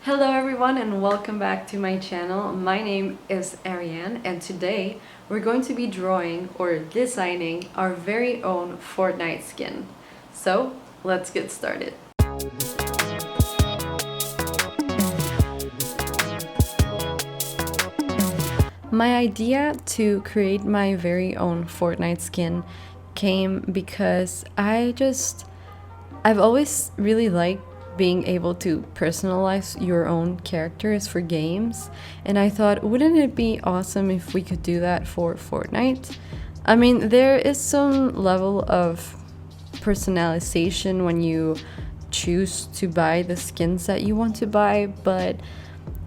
Hello everyone and welcome back to my channel. My name is Ariane and today we're going to be drawing or designing our very own Fortnite skin. So let's get started. My idea to create my very own Fortnite skin came because I've always really liked being able to personalize your own characters for games, and I thought, wouldn't it be awesome if we could do that for Fortnite? I mean, there is some level of personalization when you choose to buy the skins that you want to buy, but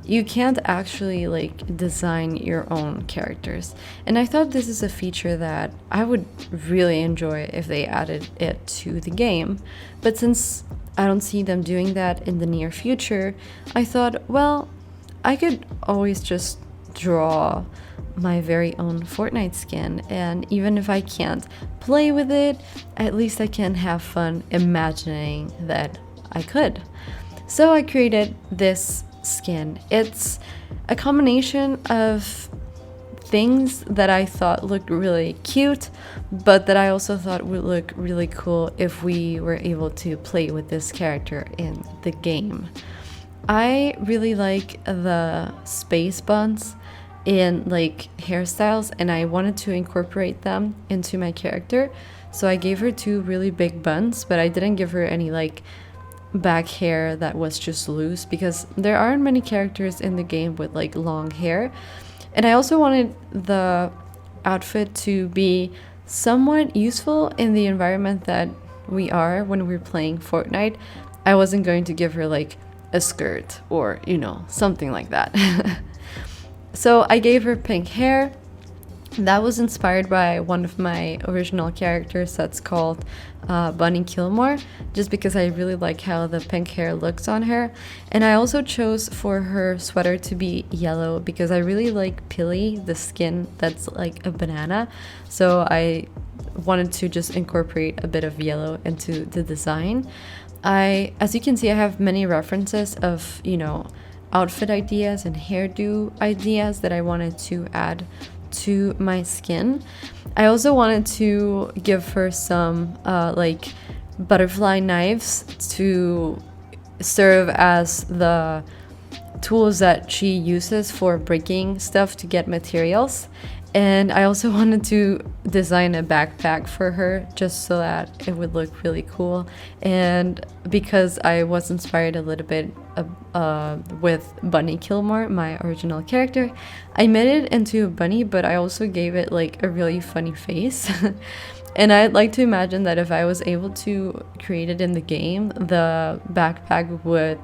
you can't actually like design your own characters. And I thought this is a feature that I would really enjoy if they added it to the game. But since I don't see them doing that in the near future, I thought, well, I could always just draw my very own Fortnite skin, and even if I can't play with it, at least I can have fun imagining that I could. So I created this skin. It's a combination of things that I thought looked really cute, but that I also thought would look really cool if we were able to play with this character in the game. I really like the space buns in like Hairstyles, and I wanted to incorporate them into my character. So I gave her two really big buns, but I didn't give her any like back hair that was just loose because there aren't many characters in the game with like long hair. And I also wanted the outfit to be somewhat useful in the environment that we are when we're playing Fortnite. I wasn't going to give her like a skirt or, something like that. So I gave her pink hair. That was inspired by one of my original characters that's called Bunny Gilmore, just because I really like how the pink hair looks on her. And I also chose for her sweater to be yellow because I really like Pilly, the skin that's like a banana. So I wanted to just incorporate a bit of yellow into the design. As you can see, I have many references of, outfit ideas and hairdo ideas that I wanted to add to my skin. I also wanted to give her some like butterfly knives to serve as the tools that she uses for breaking stuff to get materials. And I also wanted to design a backpack for her just so that it would look really cool. And because I was inspired a little bit with Bunny Gilmore, my original character, I made it into a bunny, but I also gave it like a really funny face. And I'd like to imagine that if I was able to create it in the game, the backpack would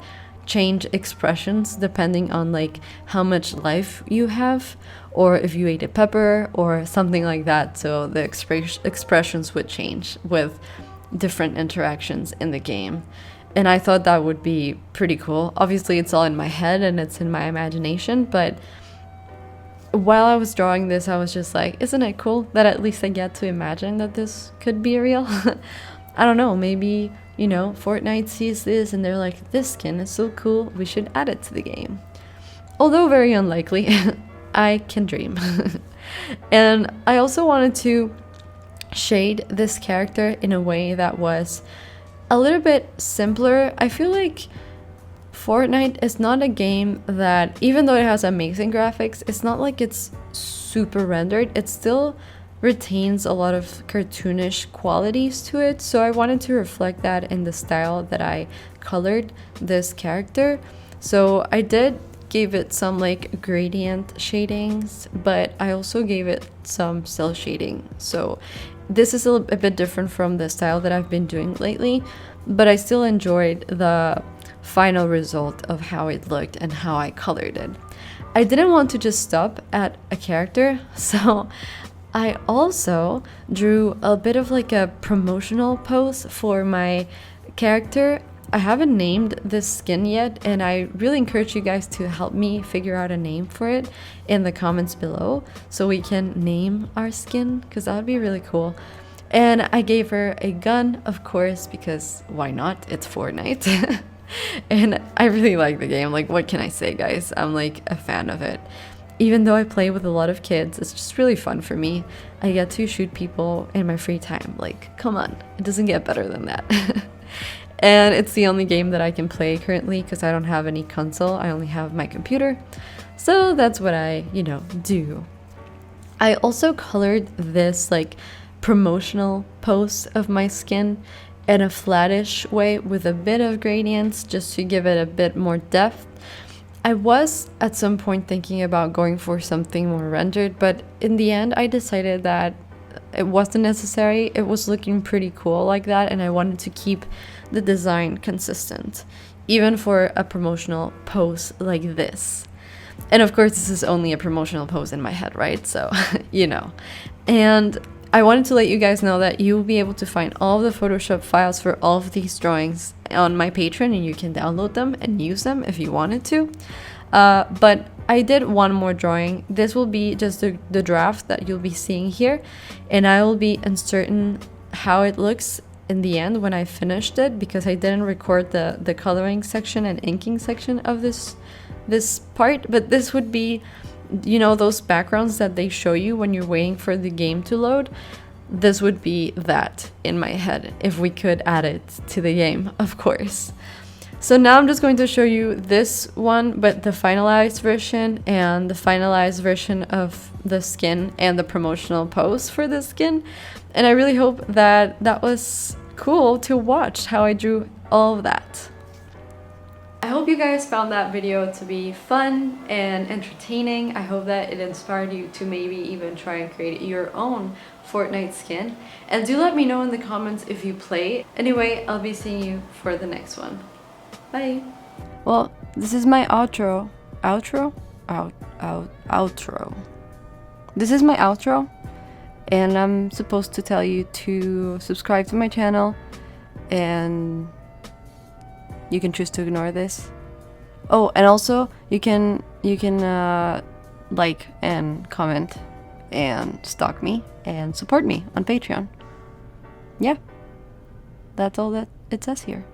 change expressions depending on like how much life you have, or if you ate a pepper or something like that. So the expressions would change with different interactions in the game. And I thought that would be pretty cool. Obviously it's all in my head and it's in my imagination, but while I was drawing this, I was just like, isn't it cool that at least I get to imagine that this could be real? I don't know, maybe Fortnite sees this and they're like, this skin is so cool, we should add it to the game. Although very unlikely, I can dream. And I also wanted to shade this character in a way that was a little bit simpler. I feel like Fortnite is not a game that, even though it has amazing graphics, it's not like it's super rendered. It still retains a lot of cartoonish qualities to it, so I wanted to reflect that in the style that I colored this character. So I gave it some like gradient shadings, but I also gave it some cell shading. So this is a bit different from the style that I've been doing lately, but I still enjoyed the final result of how it looked and how I colored it. I didn't want to just stop at a character, so I also drew a bit of like a promotional pose for my character. I haven't named this skin yet, and I really encourage you guys to help me figure out a name for it in the comments below so we can name our skin, because that would be really cool. And I gave her a gun, of course, because why not? It's Fortnite. And I really like the game. Like, what can I say, guys? I'm like a fan of it. Even though I play with a lot of kids, it's just really fun for me. I get to shoot people in my free time. Like, come on, it doesn't get better than that. And it's the only game that I can play currently because I don't have any console. I only have my computer. So that's what I, do. I also colored this like promotional post of my skin in a flattish way with a bit of gradients just to give it a bit more depth. I was at some point thinking about going for something more rendered, but in the end I decided that it wasn't necessary. It was looking pretty cool like that, and I wanted to keep the design consistent, even for a promotional post like this. And of course, this is only a promotional post in my head, right? So, And I wanted to let you guys know that you will be able to find all of the Photoshop files for all of these drawings on my Patreon, and you can download them and use them if you wanted to. But I did one more drawing. This will be just the draft that you'll be seeing here, and I will be uncertain how it looks in the end when I finished it, because I didn't record the coloring section and inking section of this part. But this would be, those backgrounds that they show you when you're waiting for the game to load. This would be that in my head if we could add it to the game, of course. So now I'm just going to show you this one, but the finalized version and the finalized version of the skin and the promotional pose for the skin. And I really hope that that was cool to watch how I drew all of that. I hope you guys found that video to be fun and entertaining. I hope that it inspired you to maybe even try and create your own Fortnite skin. And do let me know in the comments if you play. Anyway, I'll be seeing you for the next one. Bye. Well, this is my outro. Outro? Outro. This is my outro. And I'm supposed to tell you to subscribe to my channel, and you can choose to ignore this. Oh, and also you can like and comment and stalk me and support me on Patreon. Yeah, that's all that it says here.